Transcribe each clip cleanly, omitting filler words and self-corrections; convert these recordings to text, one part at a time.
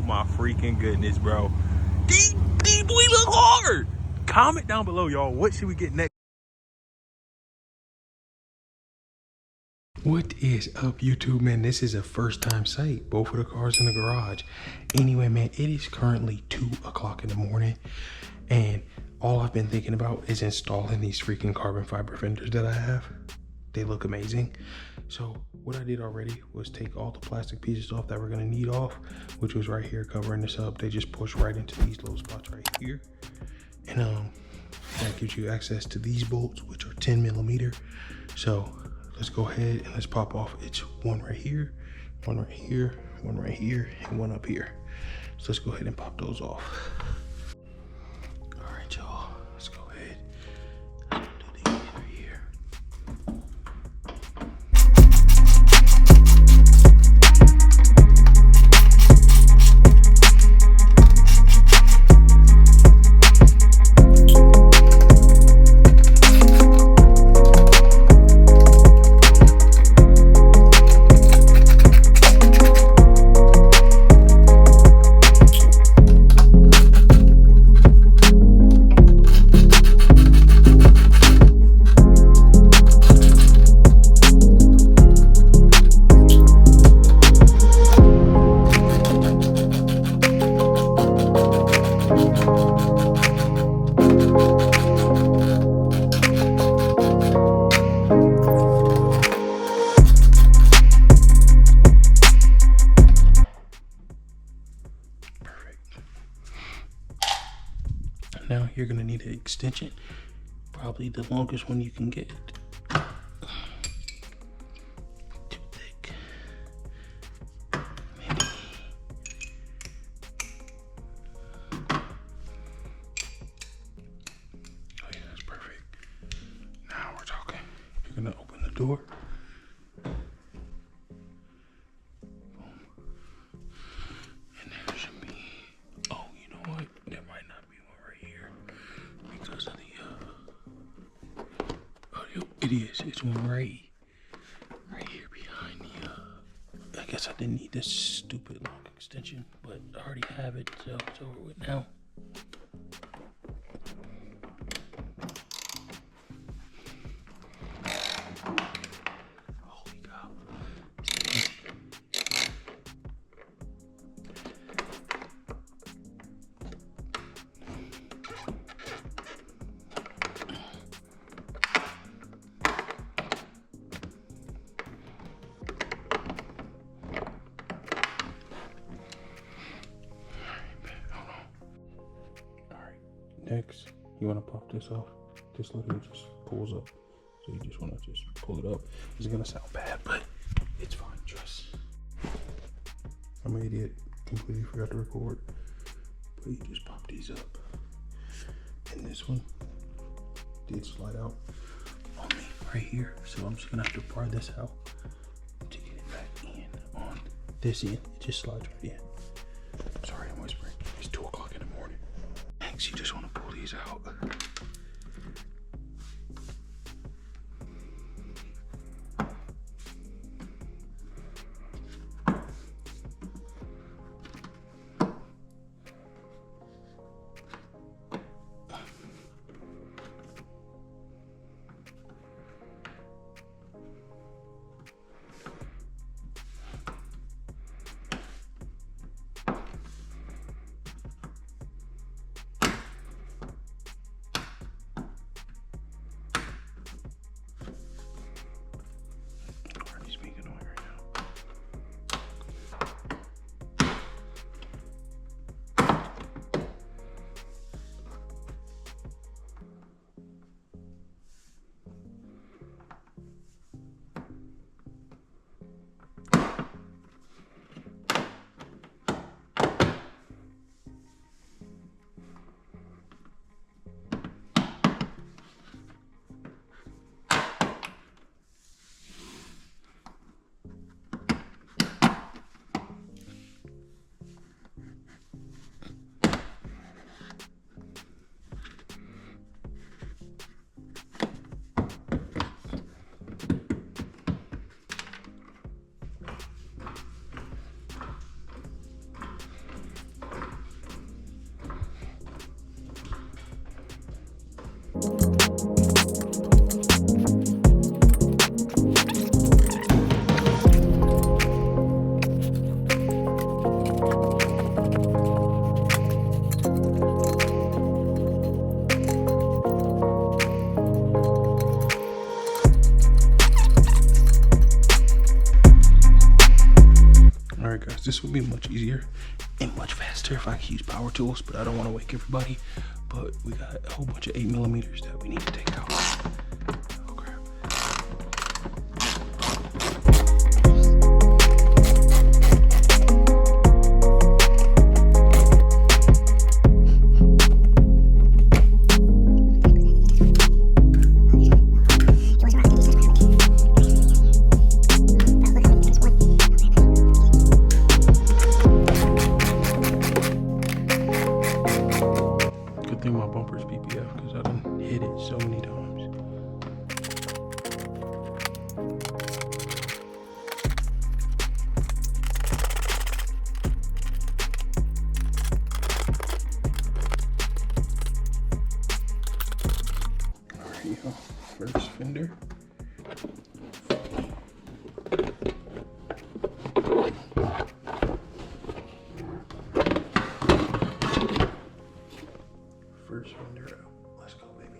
my freaking goodness, bro. These boy look hard. Comment down below, y'all. What should we get next? What is up, YouTube, man? This is a first time sight. Both of the cars in the garage. Anyway, man, it is currently 2 o'clock in the morning, and all I've been thinking about is installing these freaking carbon fiber fenders that I have. They look amazing. So what I did already was take all the plastic pieces off that we're gonna need off, which was right here covering this up. They just push right into these little spots right here. And that gives you access to these bolts, which are 10 millimeter. So let's go ahead and let's pop off. It's one right here, one right here, one right here, and one up here. So let's go ahead and pop those off. All right, y'all, let's go ahead and do these right here. Now you're gonna need an extension, probably the longest one you can get. Too thick, maybe. Oh yeah, that's perfect. Now we're talking. You're gonna open the door. And there should be, oh, you know what? There might not be one right here because of the, it is. It's one right here behind the, I guess I didn't need this stupid long extension, but I already have it, so it's over with now. Holy cow. Next, you want to pop this off. This literally just pulls up. So you just want to just pull it up. It's going to sound bad, but it's fine. Trust. I'm an idiot. Completely forgot to record. But you just pop these up. And this one did slide out on me right here. So I'm just going to have to pry this out to get it back in on this end. It just slides right in. Sorry, I'm whispering. It's 2 o'clock in the morning. Next, you just want to pull these out. this will be much easier and much faster if I use power tools, but I don't want to wake everybody. But we got a whole bunch of 8mm that we need to take out. Oh crap. My bumper's PPF because I done hit it so many times. Alright, y'all. First fender. First fender out. Let's go, baby.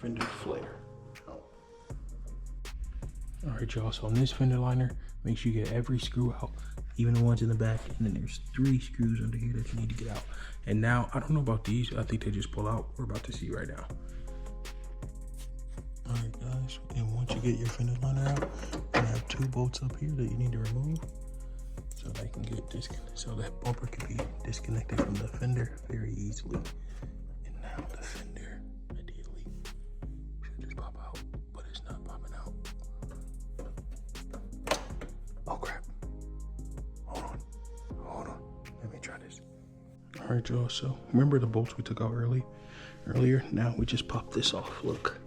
Fender flare out. Alright, y'all. So on this fender liner, make sure you get every screw out, even the ones in the back. And then there's 3 screws under here that you need to get out. And now, I don't know about these. I think they just pull out. We're about to see right now. Alright, guys. And once you get your fender liner out, you're gonna have 2 bolts up here that you need to remove, so they can get disconnected. So that bumper can be disconnected from the fender very easily. Now the fender, ideally, should just pop out, but it's not popping out. Oh crap. Hold on. Let me try this. Alright, y'all, so remember the bolts we took out earlier? Now we just pop this off, look.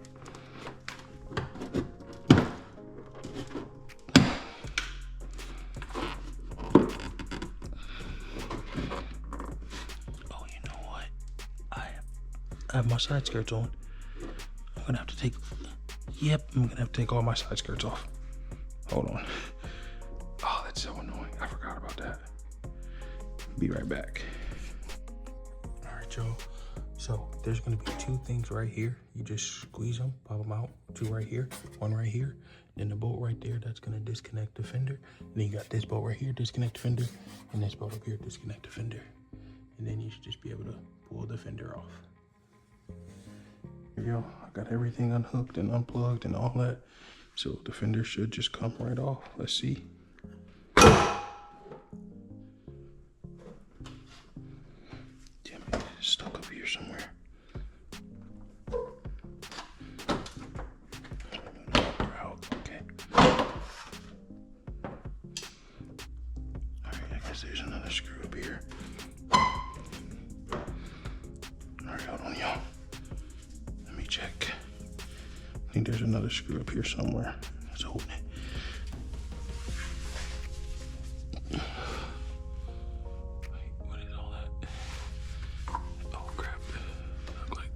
I have my side skirts on. I'm gonna have to take, I'm gonna have to take all my side skirts off. Hold on. Oh, that's so annoying. I forgot about that. Be right back. All right, y'all. So there's gonna be 2 things right here. You just squeeze them, pop them out. 2 right here, 1 right here. Then the bolt right there, that's gonna disconnect the fender. And then you got this bolt right here, disconnect the fender. And this bolt up here, disconnect the fender. And then you should just be able to pull the fender off. Here you go. I got everything unhooked and unplugged and all that. So the fender should just come right off. Let's see. Damn it, it's stuck up here somewhere. Okay. Alright, I guess there's another screw up here. Alright, hold on, y'all. Check. I think there's another screw up here somewhere. Let's open it. Wait, what is all that? Oh crap. Look like.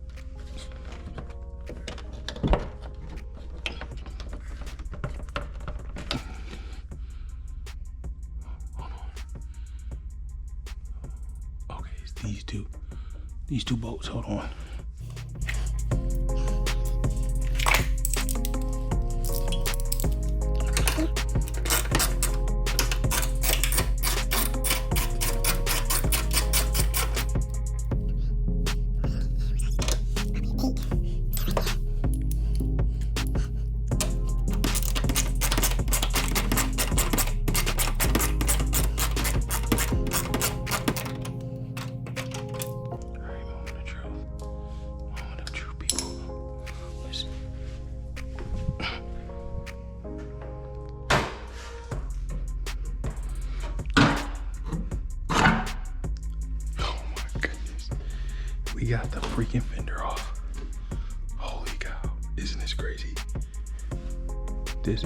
Hold on. Okay, it's these two. These 2 bolts. Hold on. We got the freaking fender off. Holy cow, isn't this crazy? This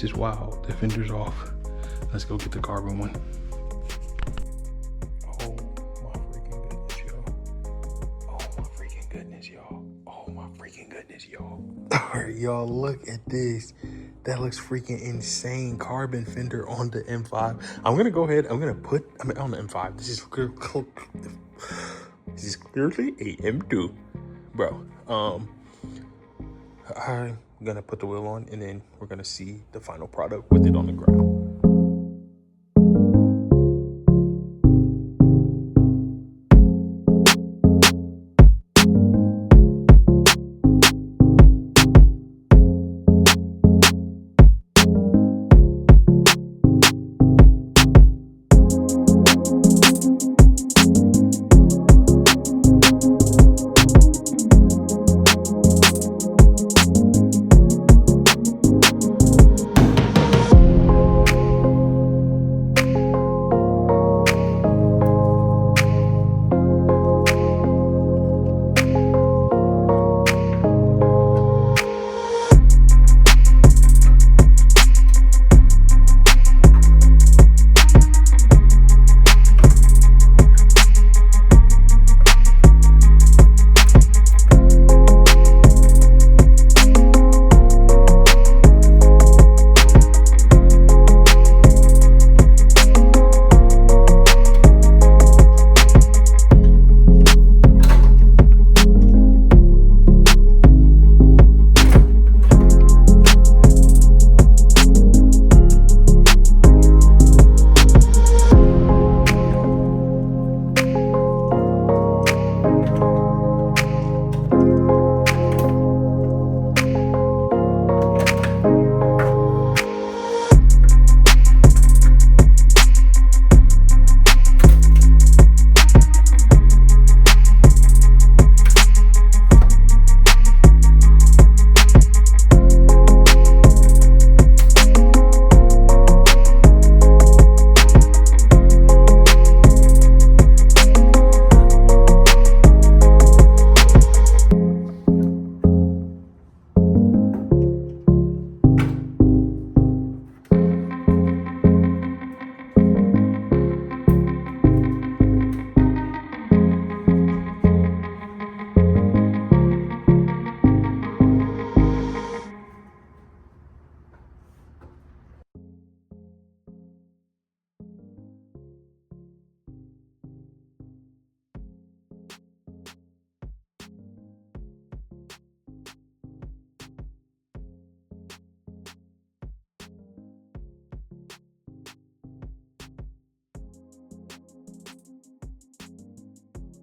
is wild. The fender's off. Let's go get the carbon one. Oh my freaking goodness, y'all. Oh my freaking goodness, y'all. Oh my freaking goodness, y'all. All right, y'all, look at this. That looks freaking insane. Carbon fender on the M5. I'm gonna go ahead. I'm gonna put. I mean, on the M5. This is clearly a M2, bro. I'm gonna put the wheel on, and then we're gonna see the final product with it on the ground.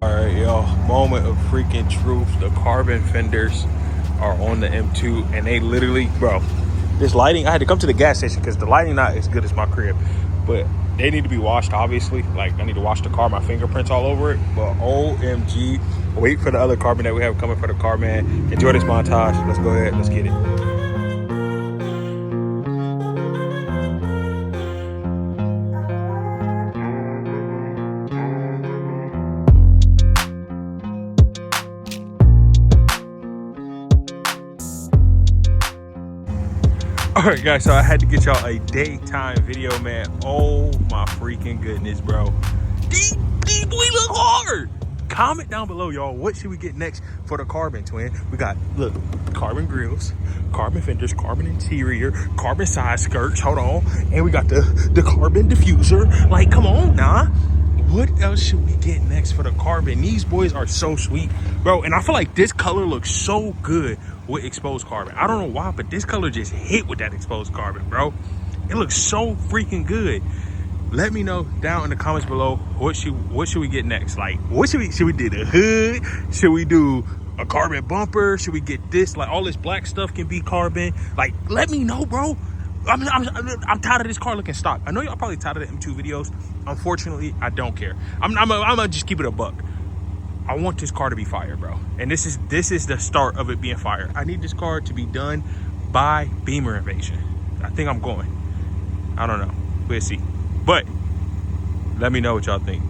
All right, y'all, moment of freaking truth. The carbon fenders are on the M2, and they literally, bro, this lighting, I had to come to the gas station because the lighting not as good as my crib, but they need to be washed, obviously. Like, I need to wash the car, my fingerprints all over it, but OMG, wait for the other carbon that we have coming for the car, man. Enjoy this montage. Let's go ahead, let's get it. All right, guys, so I had to get y'all a daytime video, man. Oh my freaking goodness, bro. These boy look hard. Comment down below, y'all, what should we get next for the carbon, twin? We got, look, carbon grills, carbon fenders, carbon interior, carbon side skirts, hold on, and we got the carbon diffuser. Like, come on now. What else should we get next for the carbon? These boys are so sweet, bro. And I feel like this color looks so good with exposed carbon. I don't know why, but this color just hit with that exposed carbon, bro. It looks so freaking good. Let me know down in the comments below, what should we get next? Like, what should we do? The hood? Should we do a carbon bumper? Should we get this? Like, all this black stuff can be carbon. Like, let me know, bro. I'm tired of this car looking stock. I know y'all probably tired of the M2 videos. Unfortunately, I don't care. I'm gonna just keep it a buck. I want this car to be fire, bro. And this is the start of it being fire. I need this car to be done by Beamer Invasion. I think I'm going. I don't know. We'll see. But let me know what y'all think.